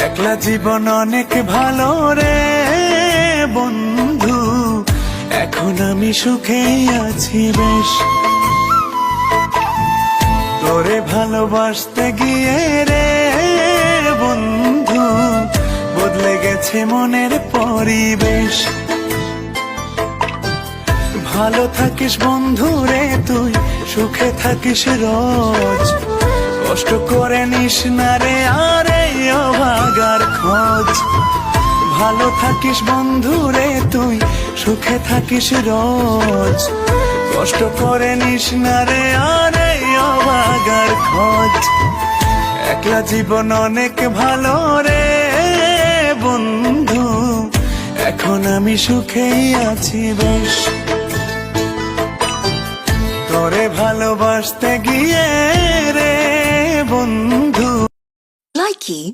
একলা জীবন অনেক ভালো রে বন্ধু, এখন আমি সুখেই আছি বেশ। তোরে ভালোবাসতে গিয়ে রে বন্ধু, বদলে গেছে মনের পরিবেশ। ভালো থাকিস বন্ধু রে তুই, সুখে থাকিস রোজ, কষ্ট করে নিস না রে আরে অভাগার খোঁজ। ভালো থাকিস বন্ধু রে তুই, সুখে থাকিস রোজ, কষ্ট করে নিস না রে আরে অভাগার খোঁজ। একলা জীবন অনেক ভালো রে বন্ধু, এখন আমি সুখেই আছি বেশ। তোরে ভালোবাসতে গিয়ে রে বন্ধু। Likey